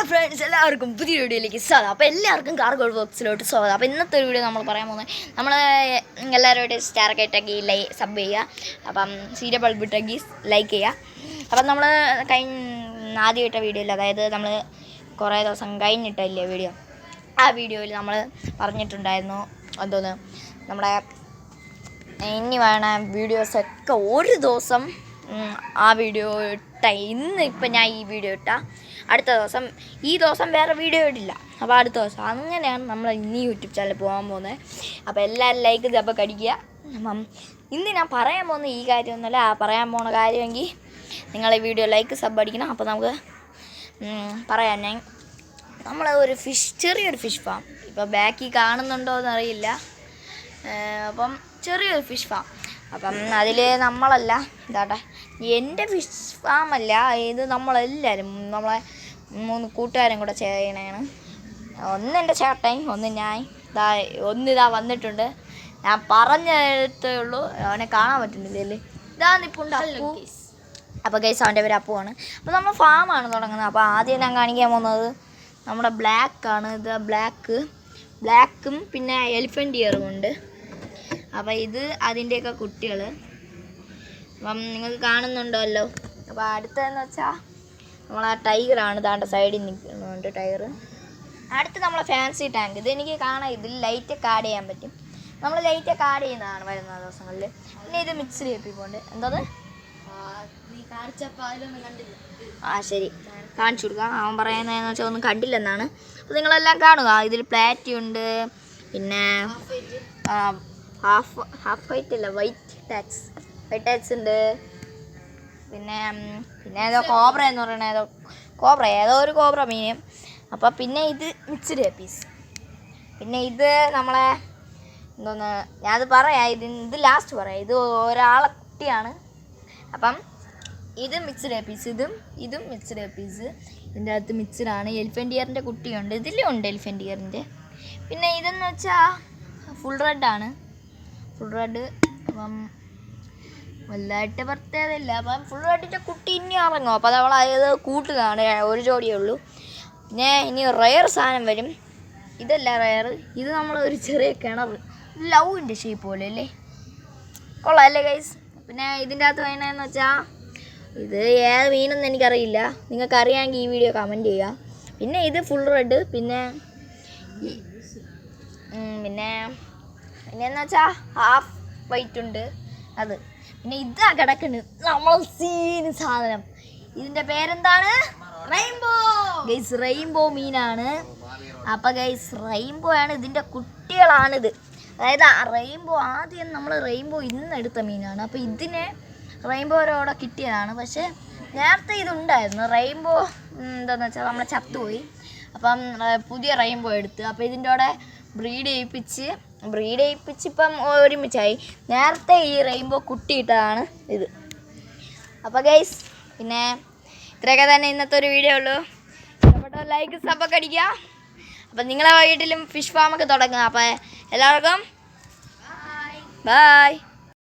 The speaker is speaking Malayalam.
ഫ്രണ്ട്സ്, എല്ലാവർക്കും പുതിയ വീഡിയോയിലേക്ക് സ്വാഗതം. അപ്പോൾ എല്ലാവർക്കും കാർഗോൾ ബോക്സിലോട്ട് സ്വാഗതം. അപ്പോൾ ഇന്നത്തെ ഒരു വീഡിയോ നമ്മൾ പറയാൻ പോകുന്നത്, നമ്മൾ എല്ലാവരോടും സ്റ്റാറൊക്കെ ഇട്ടൊക്കെ സബ് ചെയ്യുക, അപ്പം സീരിയ ബൾബ് ഇട്ടൊക്കെ ലൈക്ക് ചെയ്യുക. അപ്പം നമ്മൾ ആദ്യം ഇട്ട വീഡിയോയിൽ, അതായത് നമ്മൾ കുറേ ദിവസം കഴിഞ്ഞിട്ടല്ലേ വീഡിയോ, ആ വീഡിയോയിൽ നമ്മൾ പറഞ്ഞിട്ടുണ്ടായിരുന്നു എന്തോന്ന്, നമ്മുടെ ഇനി വേണ വീഡിയോസൊക്കെ ഒരു ദിവസം ആ വീഡിയോ ഇട്ട, ഇപ്പം ഞാൻ ഈ വീഡിയോ ഇട്ടാൽ അടുത്ത ദിവസം, ഈ ദിവസം വേറെ വീഡിയോ ഇടില്ല, അപ്പോൾ അടുത്ത ദിവസം അങ്ങനെയാണ് നമ്മൾ ഇനി യൂട്യൂബ് ചാനൽ പോകാൻ പോകുന്നത്. അപ്പോൾ എല്ലാവരും ലൈക്ക് ദബൊക്കെ അടിക്കുക. അപ്പം ഇന്ന് ഞാൻ പറയാൻ പോകുന്ന ഈ കാര്യമൊന്നുമല്ല, ആ പറയാൻ പോകുന്ന കാര്യമെങ്കിൽ നിങ്ങൾ ഈ വീഡിയോ ലൈക്ക് സബ് അടിക്കണം. അപ്പോൾ നമുക്ക് പറയാൻ, നമ്മൾ ഒരു ചെറിയൊരു ഫിഷ് ഫാം, ഇപ്പോൾ ബാക്കിൽ കാണുന്നുണ്ടോ എന്നറിയില്ല, അപ്പം ചെറിയൊരു ഫിഷ് ഫാം. അപ്പം അതിൽ നമ്മളല്ല, ഇതാട്ടെ എൻ്റെ ഫിഷ് ഫാമല്ല ഇത്, നമ്മളെല്ലാവരും നമ്മളെ 3 കൂട്ടുകാരും കൂടെ ചെയ്യണതാണ്. ഒന്ന് എൻ്റെ ചേട്ടൻ, ഒന്ന് ഞാൻ, ഒന്നിതാ വന്നിട്ടുണ്ട്. ഞാൻ പറഞ്ഞതേ ഉള്ളൂ, അവനെ കാണാൻ പറ്റുന്നില്ലേ, ഇതാന്നിപ്പുണ്ട് അപ്പു. അപ്പോൾ ഗൈസ് അവൻ്റെ പേര് അപ്പുവാണ്. അപ്പോൾ നമ്മൾ ഫാമാണ് തുടങ്ങുന്നത്. അപ്പോൾ ആദ്യം ഞാൻ കാണിക്കാൻ പോകുന്നത് നമ്മുടെ ബ്ലാക്കാണ്. ഇത് ബ്ലാക്കും പിന്നെ എലിഫൻ്റ് ഇയറും ഉണ്ട്. അപ്പോൾ ഇത് അതിൻ്റെയൊക്കെ കുട്ടികൾ. അപ്പം നിങ്ങൾക്ക് കാണുന്നുണ്ടല്ലോ. അപ്പോൾ അടുത്തതെന്ന് വെച്ചാൽ നമ്മളാ ടൈഗറാണ്, ദാണ്ട സൈഡിൽ നിൽക്കുന്നുണ്ട് ടൈഗർ. അടുത്ത് നമ്മളെ ഫാൻസി ടാങ്ക്. ഇത് എനിക്ക് കാണാം, ഇതിൽ ലൈറ്റൊക്കെ ആഡ് ചെയ്യാൻ പറ്റും. നമ്മൾ ലൈറ്റൊക്കെ ആഡ് ചെയ്യുന്നതാണ് വരുന്ന ദിവസങ്ങളിൽ. പിന്നെ ഇത് മിക്സിൽ ചെയ്യിപ്പോണ്ട് എന്തത് ശരി, കാണിച്ചു കൊടുക്കാം. അവൻ പറയുന്നതെന്ന് വെച്ചാൽ ഒന്നും കണ്ടില്ലെന്നാണ്. അപ്പോൾ നിങ്ങളെല്ലാം കാണുക. ഇതിൽ പ്ലാറ്റി ഉണ്ട്, പിന്നെ ഹാഫ് വൈറ്റ് അല്ല, വൈറ്റ് ടാക്സ് ഉണ്ട്, പിന്നെ ഏതോ കോബ്ര എന്ന് പറയുന്നത്, ഏതോ ഒരു കോബ്ര മീൻ. അപ്പോൾ പിന്നെ ഇത് മിക്സ്ഡ് പീസ്. പിന്നെ ഇത് നമ്മളെ എന്തോന്ന്, ഞാനത് പറയാം, ഇത് ലാസ്റ്റ് പറയാം. ഇത് ഒരാളെ കുട്ടിയാണ്. അപ്പം ഇത് മിക്സ്ഡ് പീസ്, ഇതും മിക്സ്ഡ് പീസ്. ഇതിൻ്റെ അകത്ത് മിക്സ്ഡാണ്. എലിഫൻ്റ് ഇയറിൻ്റെ കുട്ടിയുണ്ട്, ഇതിലും ഉണ്ട് എലിഫൻ്റ് ഇയറിൻ്റെ. പിന്നെ ഇതെന്ന് വെച്ചാൽ ഫുൾ റെഡാണ്, ഫുൾ റെഡ്. അപ്പം വലുതായിട്ട് പ്രത്യേകതയില്ല. അപ്പം ഫുൾ റെഡിൻ്റെ കുട്ടി ഇനി ഇറങ്ങും. അപ്പോൾ അത് അവളത് കൂട്ടുകയാണ്, ഒരു ജോഡിയേ ഉള്ളൂ. പിന്നെ ഇനി റെയർ സാധനം വരും. ഇതല്ല റെയർ, ഇത് നമ്മൾ ഒരു ചെറിയ കിണർ, ലവിൻ്റെ ഷേപ്പ് പോലെ അല്ലേ, കൊള്ളാം അല്ലേ ഗൈസ്. പിന്നെ ഇതിൻ്റെ അകത്ത് വേണമെന്ന് വെച്ചാൽ ഇത് ഏത് മീനൊന്നും എനിക്കറിയില്ല, നിങ്ങൾക്ക് അറിയാമെങ്കിൽ ഈ വീഡിയോ കമൻറ്റ് ചെയ്യുക. പിന്നെ ഇത് ഫുൾ റെഡ്. പിന്നെയെന്ന് വെച്ചാൽ ഹാഫ് വൈറ്റ് ഉണ്ട് അത്. പിന്നെ ഇതാ കിടക്കുന്നത് നമ്മൾ സീന് സാധനം, ഇതിൻ്റെ പേരെന്താണ്, റെയിൻബോ ഗൈസ്. റെയിൻബോ മീനാണ്. അപ്പോൾ ഗൈസ് റെയിൻബോ ആണ്, ഇതിൻ്റെ കുട്ടികളാണിത്. അതായത് റെയിൻബോ ആദ്യം നമ്മൾ റെയിൻബോ ഇന്ന് എടുത്ത മീനാണ്. അപ്പോൾ ഇതിനെ റെയിൻബോയോടെ കിട്ടിയതാണ്. പക്ഷേ നേരത്തെ ഇതുണ്ടായിരുന്നു റെയിൻബോ, എന്താണെന്ന് വെച്ചാൽ നമ്മൾ ചത്തുപോയി. അപ്പം പുതിയ റെയിൻബോ എടുത്ത്, അപ്പോൾ ഇതിൻ്റെ കൂടെ ബ്രീഡ് ചെയ്യിപ്പിച്ച് ഇപ്പം ഒരുമിച്ചായി. നേരത്തെ ഈ റെയിൻബോ കുട്ടിയിട്ടതാണ് ഇത്. അപ്പോൾ ഗൈസ് പിന്നെ ഇത്രയൊക്കെ തന്നെ ഇന്നത്തെ ഒരു വീഡിയോ ഉള്ളൂ. ഇഷ്ടപ്പെട്ട ലൈക്ക് സബൊക്കെ അടിക്കുക. അപ്പം നിങ്ങളെ വീട്ടിലും ഫിഷ് ഫാമൊക്കെ തുടങ്ങുക. അപ്പോൾ എല്ലാവർക്കും ബൈ.